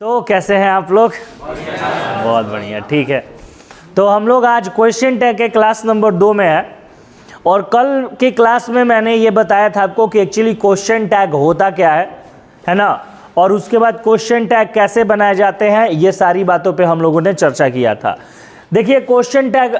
तो कैसे हैं आप लोग? बहुत बढ़िया, ठीक है। तो हम लोग आज क्वेश्चन टैग के क्लास नंबर 2 में है और कल के क्लास में मैंने ये बताया था आपको कि एक्चुअली क्वेश्चन टैग होता क्या है ना, और उसके बाद क्वेश्चन टैग कैसे बनाए जाते हैं, ये सारी बातों पे हम लोगों ने चर्चा किया था। देखिए, क्वेश्चन टैग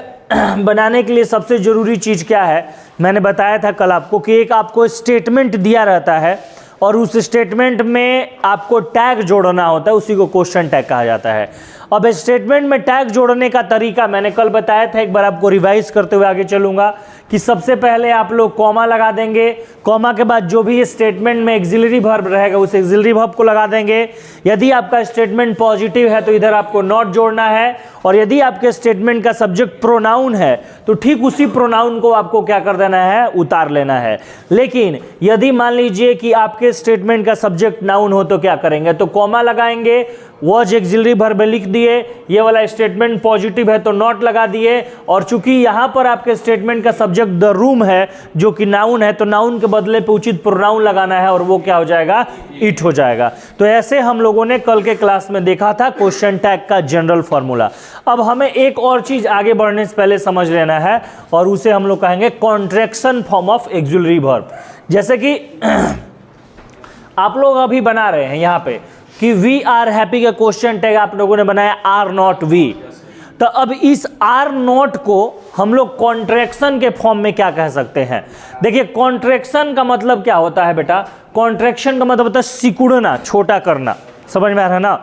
बनाने के लिए सबसे ज़रूरी चीज़ क्या है, मैंने बताया था कल आपको कि एक आपको स्टेटमेंट दिया रहता है और उस स्टेटमेंट में आपको टैग जोड़ना होता है, उसी को क्वेश्चन टैग कहा जाता है। अब स्टेटमेंट में टैग जोड़ने का तरीका मैंने कल बताया था, एक बार आपको रिवाइज करते हुए आगे चलूंगा कि सबसे पहले आप लोग कॉमा लगा देंगे, कॉमा के बाद जो भी स्टेटमेंट में एक्सिलरी वर्ब रहेगा उस एक्सिलरी वर्ब को लगा देंगे। यदि आपका स्टेटमेंट पॉजिटिव है तो इधर आपको नॉट जोड़ना है, और यदि आपके स्टेटमेंट का सब्जेक्ट प्रोनाउन है तो ठीक उसी प्रोनाउन को आपको क्या कर देना है, उतार लेना है। लेकिन यदि मान लीजिए कि आपके स्टेटमेंट का सब्जेक्ट नाउन हो तो क्या करेंगे, तो कॉमा लगाएंगे, वॉज एक्सिलरी वर्ब लिख दिए, ये वाला स्टेटमेंट पॉजिटिव है तो नॉट लगा दिए, और चूंकि यहाँ पर आपके स्टेटमेंट का सब्जेक्ट द रूम है जो कि नाउन है, तो नाउन के बदले पे उचित प्रोनाउन लगाना है और वो क्या हो जाएगा, इट हो जाएगा। तो ऐसे हम लोगों ने कल के क्लास में देखा था क्वेश्चन टैग का जनरल फॉर्मूला। अब हमें एक और चीज आगे बढ़ने से पहले समझ लेना है और उसे हम लोग कहेंगे contraction form of axillary verb. जैसे कि आप लोग अभी बना रहे हैं यहाँ पे कि वी आर हैप्पी का क्वेश्चन टैग आप लोगों ने बनाया आर नॉट वी, तो अब इस आर नॉट को हम लोग कॉन्ट्रैक्शन के फॉर्म में क्या कह सकते हैं। देखिए, कॉन्ट्रैक्शन का मतलब क्या होता है बेटा, कॉन्ट्रैक्शन का मतलब होता है सिकुड़ना, छोटा करना, समझ में आ रहा है ना।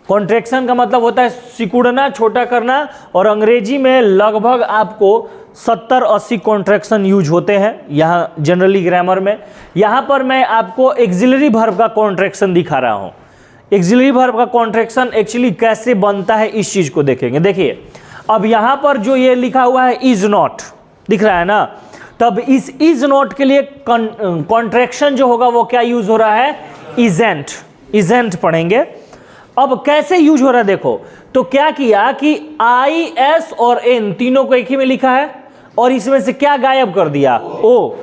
कॉन्ट्रैक्शन का मतलब होता है सिकुड़ना, छोटा करना, और अंग्रेजी में लगभग आपको 70-80 कॉन्ट्रैक्शन यूज होते हैं यहाँ जनरली ग्रामर में। यहाँ पर मैं आपको एक्सिलरी वर्ब का कॉन्ट्रैक्शन दिखा रहा हूँ। एक्सिलरी वर्ब का कॉन्ट्रैक्शन एक्चुअली कैसे बनता है इस चीज को देखेंगे। देखिए, अब यहाँ पर जो ये लिखा हुआ है इज नॉट दिख रहा है ना, तब इस इज नॉट के लिए कॉन्ट्रैक्शन जो होगा वो क्या यूज हो रहा है, इजेंट, इजेंट पढ़ेंगे। अब कैसे यूज हो रहा है देखो, तो क्या किया कि आई एस और एन तीनों को एक ही में लिखा है और इसमें से क्या गायब कर दिया, ओ।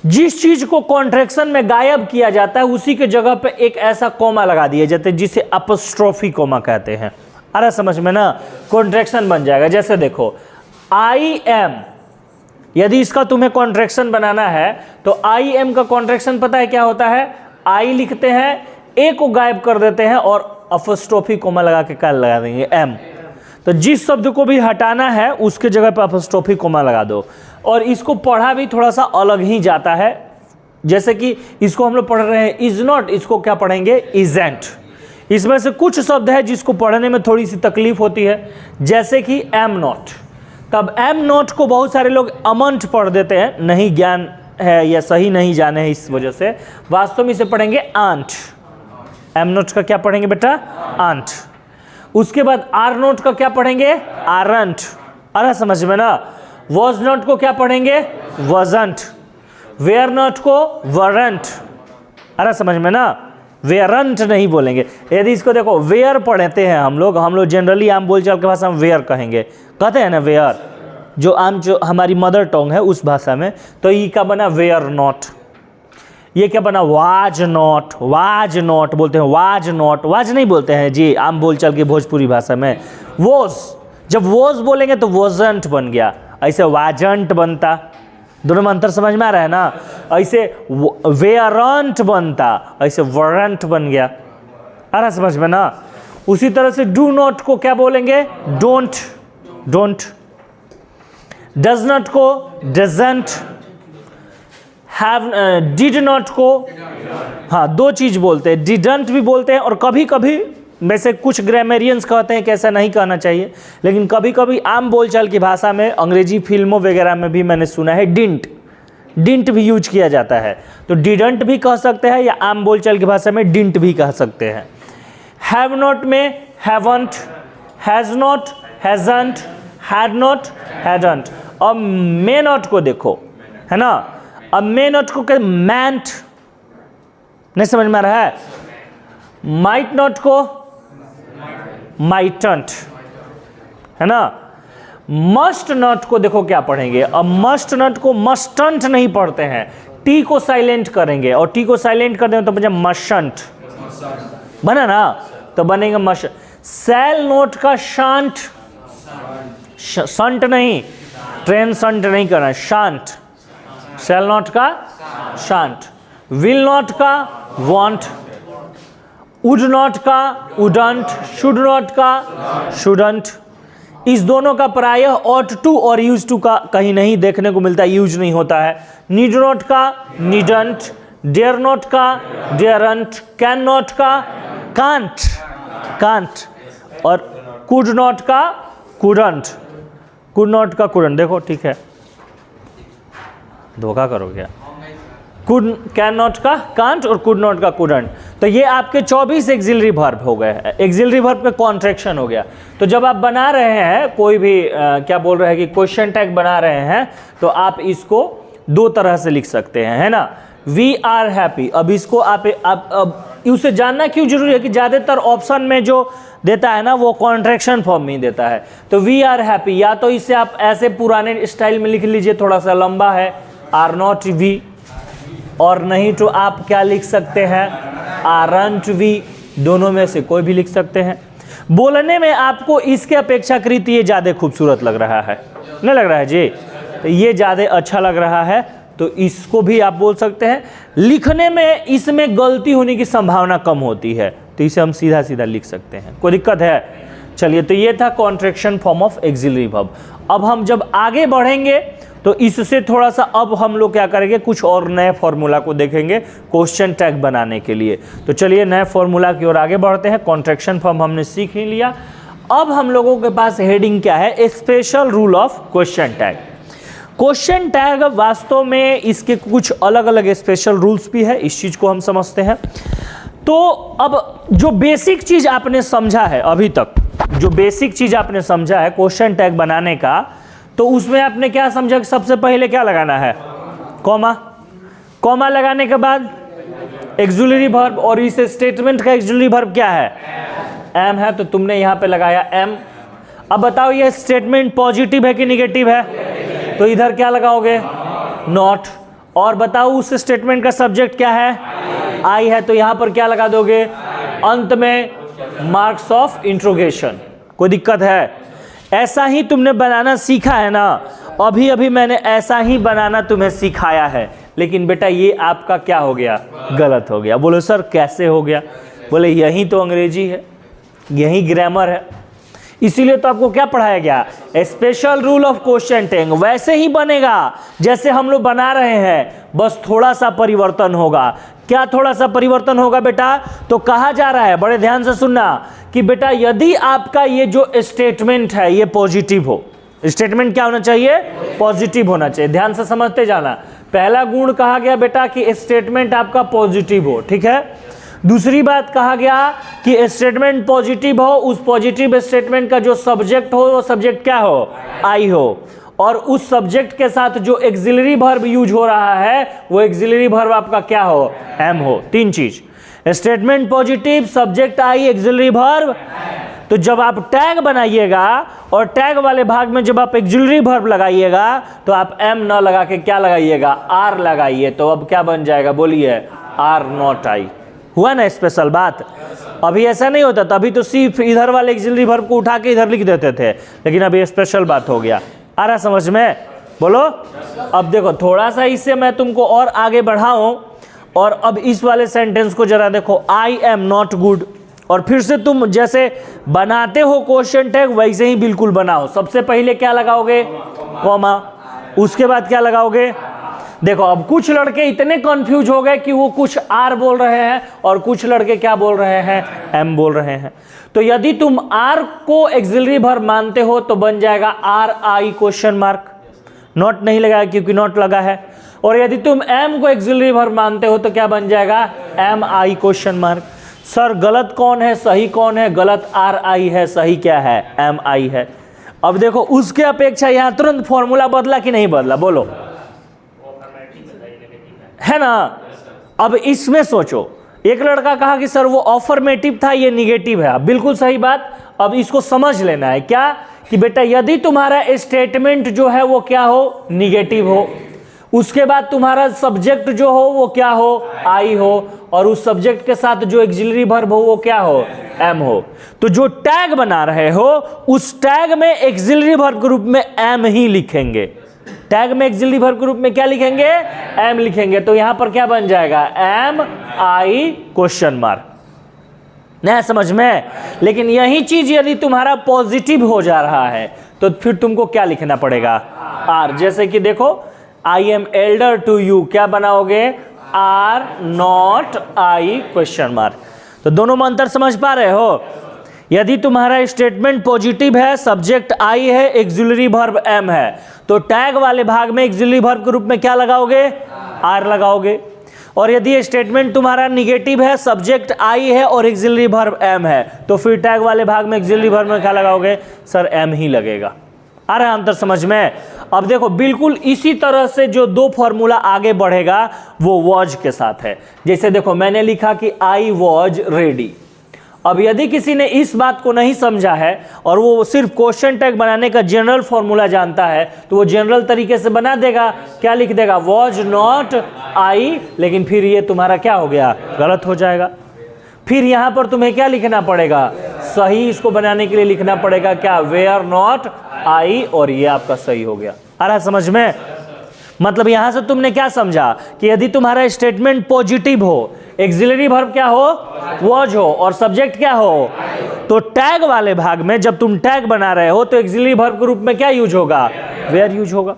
जिस चीज को कॉन्ट्रैक्शन में गायब किया जाता है उसी के जगह पे एक ऐसा कॉमा लगा दिया जाता है जिसे अपस्ट्रोफी कॉमा कहते हैं। अरे समझ में ना, कॉन्ट्रैक्शन बन जाएगा। जैसे देखो, आई एम, यदि इसका तुम्हें कॉन्ट्रैक्शन बनाना है तो आई एम का कॉन्ट्रैक्शन पता है क्या होता है, आई लिखते हैं, ए को गायब कर देते हैं और अपस्ट्रोफी कॉमा लगा के क्या लगा देंगे, एम। तो जिस शब्द को भी हटाना है उसके जगह पे अपस्ट्रोफी कॉमा लगा दो। और इसको पढ़ा भी थोड़ा सा अलग ही जाता है, जैसे कि इसको हम लोग पढ़ रहे हैं इज नॉट, इसको क्या पढ़ेंगे, इजेंट। इसमें से कुछ शब्द है जिसको पढ़ने में थोड़ी सी तकलीफ होती है, जैसे कि एम नॉट। तब एम नॉट को बहुत सारे लोग अमंट पढ़ देते हैं, नहीं ज्ञान है या सही नहीं जाने हैं, इस वजह से वास्तव में इसे पढ़ेंगे आंट। एम नोट का क्या पढ़ेंगे बेटा, आंट। उसके बाद आर नोट का क्या पढ़ेंगे, आरंट। अरे समझ में ना। वॉज नॉट को क्या पढ़ेंगे, वजंट। वेयर नॉट को वरंट। अरे समझ में ना, वेयरंट नहीं बोलेंगे। यदि इसको देखो, वेयर पढ़ते हैं हम लोग जनरली आम बोलचाल के भाषा में वेयर कहेंगे, कहते हैं ना वेयर, जो हमारी मदर टंग है उस भाषा में। तो ये क्या बना, वेयर नॉट। ये क्या बना, वाज नॉट, वाज नॉट बोलते हैं, वाज नॉट, वाज नहीं बोलते हैं जी आम बोलचाल की भोजपुरी भाषा में। वोज, जब वोज बोलेंगे तो वोजंट बन गया, ऐसे वाजंट बनता। दोनों में अंतर समझ में आ रहा है ना। ऐसे वेयरंट बनता, ऐसे वरंट बन गया। आ रहा समझ में ना। उसी तरह से डू नॉट को क्या बोलेंगे, डोंट, डोंट। डज नॉट को डजंट, हैव, डिड नॉट को, हाँ दो चीज बोलते हैं, डिडंट भी बोलते हैं, और कभी कभी वैसे कुछ ग्रामेरियंस कहते हैं कि ऐसा नहीं कहना चाहिए, लेकिन कभी कभी आम बोलचाल की भाषा में अंग्रेजी फिल्मों वगैरह में भी मैंने सुना है डिंट, डिंट भी यूज किया जाता है। तो डिडंट भी कह सकते हैं या आम बोलचाल की भाषा में डिंट भी कह सकते हैं। हैव नॉट में haven't, has not hasn't, had not hadn't. अब मे नॉट को देखो, है ना, अब मे नॉट को क्या, मैंट, नहीं समझ में आ रहा है। माइट नॉट को माइटंट, है ना। मस्ट नॉट को देखो क्या पढ़ेंगे, अब मस्ट नॉट को मस्टंट नहीं पढ़ते हैं, टी को साइलेंट करेंगे, और टी को साइलेंट कर दें तो बचा मशंट, बना ना। तो बनेगा मश। सेल नोट का शांट, संट नहीं, ट्रेन संट नहीं करना, शांट। सेल नोट का शांट, विल नॉट का वांट, वुड नॉट का वुडंट, शुड नॉट का शुडंट। इस दोनों का प्रायः ऑट टू और यूज टू का कहीं नहीं देखने को मिलता है, यूज नहीं होता है। नीड नॉट का नीडंट, डेयर नॉट का डेयरंट, कैन नॉट का कांट, कांट, और कुड नॉट का कुडंट, कुड नॉट का कुडंट। देखो ठीक है, धोखा करो क्या, कुड कैन नॉट का कांट और कुड नॉट का कुडंट। तो ये आपके 24 एक्सिलरी वर्ब हो गए। एक्सिलरी वर्ब का कॉन्ट्रैक्शन हो गया। तो जब आप बना रहे हैं कोई भी क्या बोल रहे हैं कि क्वेश्चन टैग बना रहे हैं, तो आप इसको दो तरह से लिख सकते हैं, है ना। वी आर हैप्पी, अब इसको आप उसे जानना क्यों जरूरी है कि ज़्यादातर ऑप्शन में जो देता है ना वो कॉन्ट्रैक्शन फॉर्म में ही देता है। तो वी आर हैप्पी, या तो इसे आप ऐसे पुराने स्टाइल में लिख लीजिए, थोड़ा सा लंबा है, आर नॉट वी, और नहीं तो आप क्या लिख सकते हैं, आरंट वी, दोनों में से कोई भी लिख सकते हैं। बोलने में आपको इसके अपेक्षाकृत ये ज़्यादा खूबसूरत लग रहा है, नहीं लग रहा है जी, तो ये ज़्यादा अच्छा लग रहा है, तो इसको भी आप बोल सकते हैं। लिखने में इसमें गलती होने की संभावना कम होती है, तो इसे हम सीधा सीधा लिख सकते हैं, कोई दिक्कत है। चलिए, तो ये था contraction form of axillary verb. अब हम जब आगे बढ़ेंगे तो इससे थोड़ा सा अब हम लोग क्या करेंगे, कुछ और नए फॉर्मूला को देखेंगे क्वेश्चन टैग बनाने के लिए। तो चलिए नए फॉर्मूला की ओर आगे बढ़ते हैं। कॉन्ट्रैक्शन फॉर्म हमने सीख ही लिया। अब हम लोगों के पास हेडिंग क्या है, special rule of question tag. Question tag वास्तव में इसके कुछ अलग अलग स्पेशल रूल्स भी है, इस चीज को हम समझते हैं। तो अब जो बेसिक चीज आपने समझा है अभी तक, जो बेसिक चीज आपने समझा है क्वेश्चन टैग बनाने का, तो उसमें आपने क्या समझा कि सबसे पहले क्या लगाना है, कॉमा। कॉमा लगाने के बाद एक्सिलरी वर्ब, और इस स्टेटमेंट का एक्सिलरी वर्ब क्या है, एम है, तो तुमने यहां पे लगाया एम। अब बताओ ये स्टेटमेंट पॉजिटिव है कि निगेटिव है, तो इधर क्या लगाओगे, नॉट। और बताओ उस स्टेटमेंट का सब्जेक्ट क्या है, आई है, तो यहां पर क्या लगा दोगे, अंत में मार्क्स ऑफ इंट्रोगेशन। कोई दिक्कत है? ऐसा ही तुमने बनाना सीखा है ना, अभी अभी मैंने ऐसा ही बनाना तुम्हें सिखाया है, लेकिन बेटा ये आपका क्या हो गया, गलत हो गया। बोलो सर कैसे हो गया? बोले यही तो अंग्रेजी है, यही ग्रामर है, इसीलिए तो आपको क्या पढ़ाया गया, special rule of question tag. वैसे ही बनेगा जैसे हम लोग बना रहे हैं, बस थोड़ा सा परिवर्तन होगा। क्या थोड़ा सा परिवर्तन होगा बेटा? तो कहा जा रहा है, बड़े ध्यान से सुनना, कि बेटा यदि आपका ये जो स्टेटमेंट है ये पॉजिटिव हो, स्टेटमेंट क्या होना चाहिए, पॉजिटिव होना चाहिए। ध्यान से समझते जाना। पहला गुण कहा गया बेटा कि स्टेटमेंट आपका पॉजिटिव हो, ठीक है। दूसरी बात कहा गया कि स्टेटमेंट पॉजिटिव हो, उस पॉजिटिव स्टेटमेंट का जो सब्जेक्ट हो वो सब्जेक्ट क्या हो, आई हो, और उस सब्जेक्ट के साथ जो एक्सिलरी वर्ब यूज हो रहा है वो एक्सिलरी वर्ब आपका क्या हो, एम हो। तीन चीज, statement positive, subject I, axillary verb. तो जब आप टैग बनाइएगा और टैग वाले भाग में जब आप एक्सिलरी वर्ब लगाइएगा तो आप एम न लगा के क्या लगाइएगा, आर लगाइए। तो अब क्या बन जाएगा, बोलिए, आर नॉट आई। हुआ ना स्पेशल बात? अभी ऐसा नहीं होता था, अभी तो सिर्फ इधर वाले एक्सिलरी वर्ब को उठा के इधर लिख देते थे, लेकिन अभी स्पेशल बात हो गया। आ रहा समझ में? बोलो। अब देखो थोड़ा सा इससे मैं तुमको और आगे बढ़ाऊं, और अब इस वाले सेंटेंस को जरा देखो, आई एम नॉट गुड। और फिर से तुम जैसे बनाते हो क्वेश्चन टैग वैसे ही बिल्कुल बनाओ। सबसे पहले क्या लगाओगे, कॉमा, उसके बाद क्या लगाओगे। देखो अब कुछ लड़के इतने कंफ्यूज हो गए कि वो कुछ आर बोल रहे हैं और कुछ लड़के क्या बोल रहे हैं, एम बोल रहे हैं। तो यदि तुम आर को एक्सिलरी वर्ब मानते हो तो बन जाएगा are I question mark, not नहीं लगाया क्योंकि नॉट लगा है। और यदि तुम एम को एक्सिलरी वर्ब मानते हो तो क्या बन जाएगा, एम आई क्वेश्चन मार्क। सर गलत कौन है, सही कौन है? गलत आर आई है, सही क्या है, एम आई है। अब देखो उसके अपेक्षा यहां तुरंत फॉर्मूला बदला कि नहीं बदला, बोलो, है ना। अब इसमें सोचो, एक लड़का कहा कि सर वो अफर्मेटिव था, ये निगेटिव है। बिल्कुल सही बात। अब इसको समझ लेना है क्या, कि बेटा यदि तुम्हारा स्टेटमेंट जो है वो क्या हो, निगेटिव हो, उसके बाद तुम्हारा सब्जेक्ट जो हो वो क्या हो, आई हो, और उस सब्जेक्ट के साथ जो एक्सिलरी वर्ब हो वो क्या हो, एम हो, तो जो टैग बना रहे हो उस टैग में एक्सिलरी वर्ब के रूप में एम ही लिखेंगे। टैग में एक्सिलरी वर्ब के रूप में क्या लिखेंगे? एम लिखेंगे। तो यहां पर क्या बन जाएगा? एम आई क्वेश्चन मार्क। नहीं समझ में? लेकिन यही चीज यदि तुम्हारा पॉजिटिव हो जा रहा है तो फिर तुमको क्या लिखना पड़ेगा? आर। जैसे कि देखो, I am elder to you, क्या बनाओगे? Are not I question mark. तो दोनों में अंतर समझ पा रहे हो? यदि तुम्हारा स्टेटमेंट पॉजिटिव है, सब्जेक्ट आई है, एक्सिलरी वर्ब एम है, तो टैग वाले भाग में एक्सिलरी वर्ब के रूप में क्या लगाओगे? आर लगाओगे। और यदि स्टेटमेंट तुम्हारा निगेटिव है, सब्जेक्ट आई है और एक्सिलरी वर्ब एम है, तो फिर टैग वाले भाग में एक्सिलरी वर्ब में क्या लगाओगे? सर एम ही लगेगा। आ रहा है अंतर समझ में? अब देखो, बिल्कुल इसी तरह से जो दो फॉर्मूला आगे बढ़ेगा वो वॉज के साथ है। जैसे देखो, मैंने लिखा कि आई वॉज रेडी। अब यदि किसी ने इस बात को नहीं समझा है और वो सिर्फ क्वेश्चन टैग बनाने का जनरल फॉर्मूला जानता है, तो वो जनरल तरीके से बना देगा। क्या लिख देगा? Was not I. लेकिन फिर ये तुम्हारा क्या हो गया? गलत हो जाएगा। फिर यहां पर तुम्हें क्या लिखना पड़ेगा? सही इसको बनाने के लिए लिखना पड़ेगा क्या? वेयर नॉट आई, और ये आपका सही हो गया। आ रहा समझ में? मतलब यहां से तुमने क्या समझा कि यदि तुम्हारा स्टेटमेंट पॉजिटिव हो, एक्सिलरी वर्ब क्या हो? वॉज हो, और सब्जेक्ट क्या हो? तो टैग वाले भाग में जब तुम टैग बना रहे हो तो एक्सिलरी वर्ब के रूप में क्या यूज होगा? वेयर यूज होगा।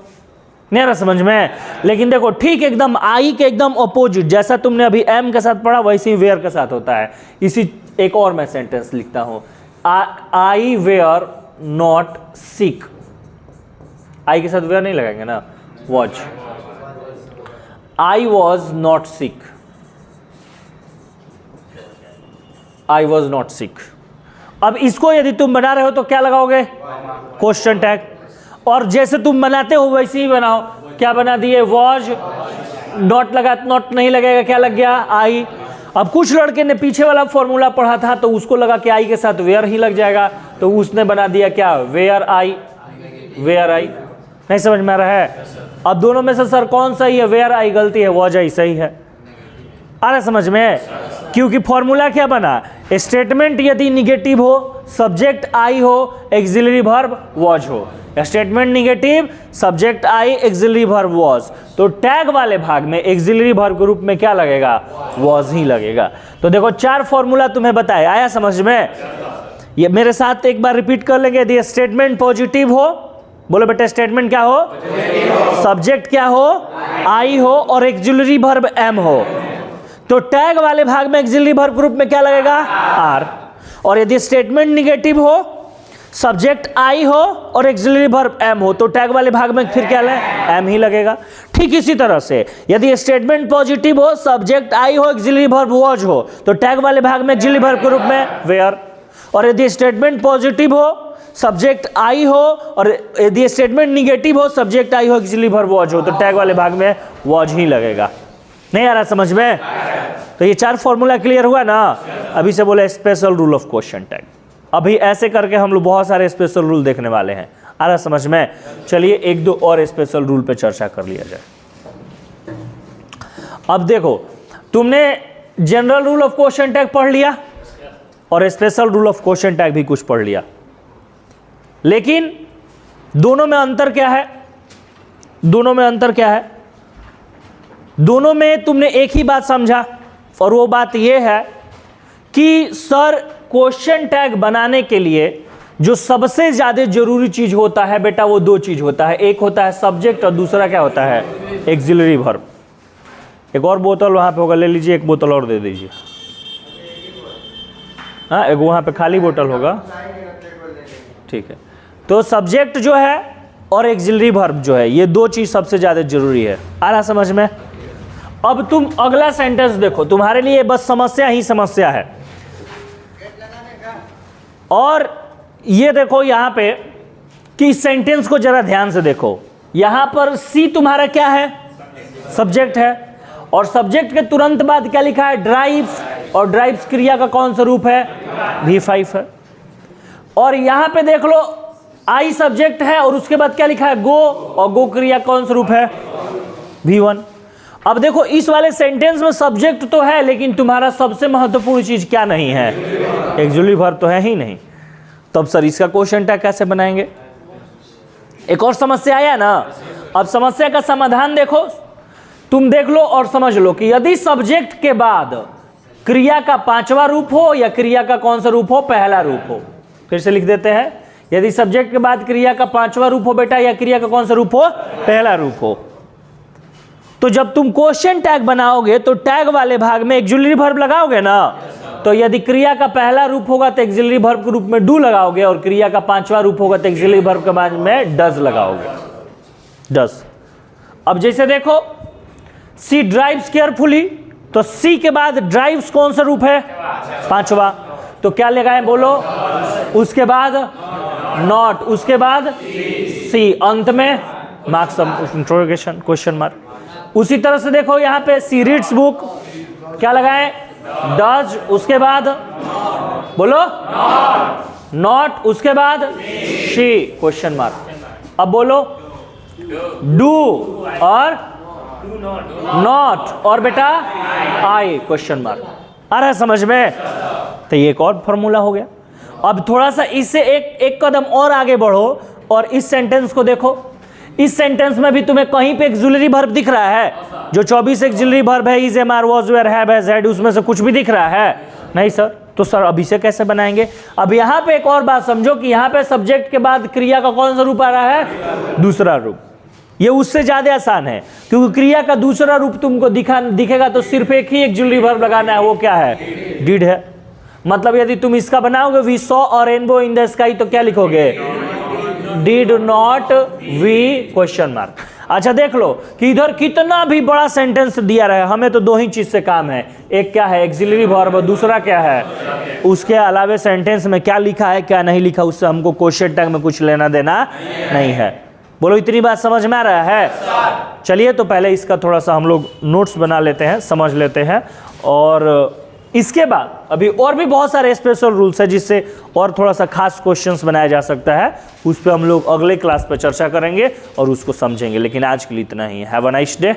नहीं रहा समझ में? लेकिन देखो, ठीक एकदम आई के एकदम अपोजिट, जैसा तुमने अभी एम के साथ पढ़ा वैसे ही वेयर के साथ होता है। इसी एक और मैं सेंटेंस लिखता हूं, आई वेयर नॉट सिक। आई के साथ वेयर नहीं लगाएंगे ना, was. I was not sick. I was not sick. अब इसको यदि तुम बना रहे हो तो क्या लगाओगे? Question tag. और जैसे तुम बनाते हो वैसे ही बनाओ। क्या बना दिए? वॉज। नॉट लगा, नॉट नहीं लगेगा, क्या लग गया? आई। अब कुछ लड़के ने पीछे वाला फॉर्मूला पढ़ा था तो उसको लगा कि आई के साथ वेयर ही लग जाएगा, तो उसने बना दिया क्या? Were I. Were I. नहीं समझ में आ रहा है? अब दोनों में से सर कौन सही है? वेयर आई गलती है, वॉज आई सही है। आ रहा समझ में? क्योंकि फॉर्मूला क्या बना? स्टेटमेंट यदि निगेटिव हो, सब्जेक्ट आई हो, एक्सिलरी वर्ब वॉज हो। Statement negative, subject I, axillary verb was, तो टैग वाले भाग में एक्सिलरी वर्ब के रूप में क्या लगेगा? वॉज ही लगेगा। तो देखो, 4 फॉर्मूला तुम्हें बताया। आया समझ में? ये मेरे साथ एक बार रिपीट कर लेंगे। यदि स्टेटमेंट पॉजिटिव हो, बोलो बेटा, स्टेटमेंट क्या हो? सब्जेक्ट क्या हो? आई हो, और एक्सिलरी वर्ब एम हो, तो टैग वाले भाग में एक्सिलरी वर्ब के रूप में क्या लगेगा? आर। और यदि स्टेटमेंट निगेटिव हो, सब्जेक्ट आई हो और एक्सिलरी वर्ब एम हो, तो टैग वाले भाग में फिर क्या लगे? एम ही लगेगा। ठीक इसी तरह से यदि स्टेटमेंट पॉजिटिव हो, सब्जेक्ट आई हो, एक्सिलरी वर्ब वॉज हो, तो टैग वाले भाग में एक्सिलरी वर्ब के रूप में वेयर। और यदि स्टेटमेंट पॉजिटिव हो, सब्जेक्ट आई हो, और यदि स्टेटमेंट निगेटिव हो, सब्जेक्ट आई हो, एक्सिलरी वर्ब वॉज हो, तो टैग वाले भाग में वॉज ही लगेगा। नहीं आ रहा समझ में? तो ये 4 फॉर्मूला क्लियर हुआ ना? अभी से बोले special rule of question tag. अभी ऐसे करके हम लोग बहुत सारे स्पेशल रूल देखने वाले हैं। आ रहा समझ में? चलिए 1-2 और स्पेशल रूल पे चर्चा कर लिया जाए। अब देखो, तुमने general rule of question tag पढ़ लिया और special rule of question tag भी कुछ पढ़ लिया, लेकिन दोनों में अंतर क्या है? दोनों में अंतर क्या है? दोनों में तुमने एक ही बात समझा, और वो बात यह है कि सर क्वेश्चन टैग बनाने के लिए जो सबसे ज्यादा जरूरी चीज होता है बेटा, वो 2 चीज होता है। एक होता है सब्जेक्ट और दूसरा क्या होता है? Axillary verb. एक और बोतल वहां पे होगा, ले लीजिए, एक बोतल और दे दीजिए। हाँ, एक वहां पे खाली बोतल होगा, ठीक है। तो सब्जेक्ट जो है और एक्सिलरी वर्ब जो है, ये 2 चीज सबसे ज्यादा जरूरी है। आ रहा समझ में? अब तुम अगला सेंटेंस देखो, तुम्हारे लिए बस समस्या ही समस्या है। और ये देखो यहां पे कि इस सेंटेंस को जरा ध्यान से देखो। यहां पर सी तुम्हारा क्या है? सब्जेक्ट है, और सब्जेक्ट के तुरंत बाद क्या लिखा है? ड्राइव्स, और ड्राइव्स क्रिया का कौन सा रूप है? V5 है। और यहां पे देख लो, आई सब्जेक्ट है और उसके बाद क्या लिखा है? गो, और गो क्रिया कौन सा रूप है? V1। अब देखो इस वाले सेंटेंस में सब्जेक्ट तो है, लेकिन तुम्हारा सबसे महत्वपूर्ण चीज क्या नहीं है? एक्सक्लूसिव वर्ब तो है ही नहीं। तब सर इसका क्वेश्चन टैग कैसे बनाएंगे? एक और समस्या आया ना। अब समस्या का समाधान देखो, तुम देख लो और समझ लो कि यदि सब्जेक्ट के बाद क्रिया का पांचवा रूप हो या क्रिया का कौन सा रूप हो? पहला रूप हो। फिर से लिख देते हैं, यदि सब्जेक्ट के बाद क्रिया का पांचवा रूप हो बेटा, या क्रिया का कौन सा रूप हो? पहला रूप हो, तो जब तुम क्वेश्चन टैग बनाओगे तो टैग वाले भाग में एक्सक्लूसिव वर्ब लगाओगे ना। तो यदि क्रिया का पहला रूप होगा तो एक्सक्लूसिव वर्ब के रूप में डू लगाओगे, और क्रिया का पांचवा रूप होगा तो एक्सक्लूसिव वर्ब के बाद में डज लगाओगे। डज। अब जैसे देखो, सी ड्राइव्स केयरफुली, तो सी के बाद ड्राइव्स कौन सा रूप है? पांचवा। तो क्या लगाएं बोलो? उसके बाद नॉट, उसके बाद सी, अंत में मार्क्स इंट्रोगेशन क्वेश्चन मार्क। उसी तरह से देखो यहाँ पे सी रीड्स बुक, क्या लगाएं? डज, उसके बाद बोलो नॉट, उसके बाद शी क्वेश्चन मार्क। अब बोलो डू और नॉट और बेटा आई क्वेश्चन मार्क। आ रहा है समझ में? तो ये एक और फॉर्मूला हो गया। अब थोड़ा सा इससे एक कदम और आगे बढ़ो और इस सेंटेंस को देखो। इस सेंटेंस में भी तुम्हें कहीं पे एक्सक्लूसिव वर्ब दिख रहा है? जो 24 एक्सक्लूसिव वर्ब है, is, am, are, was, were, have, has, had, उसमें से कुछ भी दिख रहा है? नहीं सर। तो सर अभी से कैसे बनाएंगे? अब यहाँ पे एक और बात समझो कि यहाँ पे सब्जेक्ट के बाद क्रिया का कौन सा रूप आ रहा है? दूसरा रूप। ये उससे ज्यादा आसान है, क्योंकि क्रिया का दूसरा रूप तुमको दिखेगा तो सिर्फ एक ही एक्सक्लूसिव वर्ब लगाना है, वो क्या है? डिड है। मतलब यदि तुम इसका बनाओगे we saw a rainbow in the sky, तो क्या लिखोगे? Did not we question mark. अच्छा देख लो कि इधर कितना भी बड़ा सेंटेंस दिया रहा है, हमें तो दो ही चीज से काम है। एक क्या है? एक्सिलरी वर्ब, दूसरा क्या है? उसके अलावे सेंटेंस में क्या लिखा है क्या नहीं लिखा, उससे हमको क्वेश्चन टैग में कुछ लेना देना नहीं है। बोलो इतनी बात समझ में आ रहा है? चलिए तो पहले इसका थोड़ा सा हम लोग नोट्स बना लेते हैं, समझ लेते हैं, और इसके बाद अभी और भी बहुत सारे स्पेशल रूल्स है जिससे और थोड़ा सा खास क्वेश्चंस बनाया जा सकता है। उस पर हम लोग अगले क्लास पर चर्चा करेंगे और उसको समझेंगे। लेकिन आज के लिए इतना ही। Have a nice day.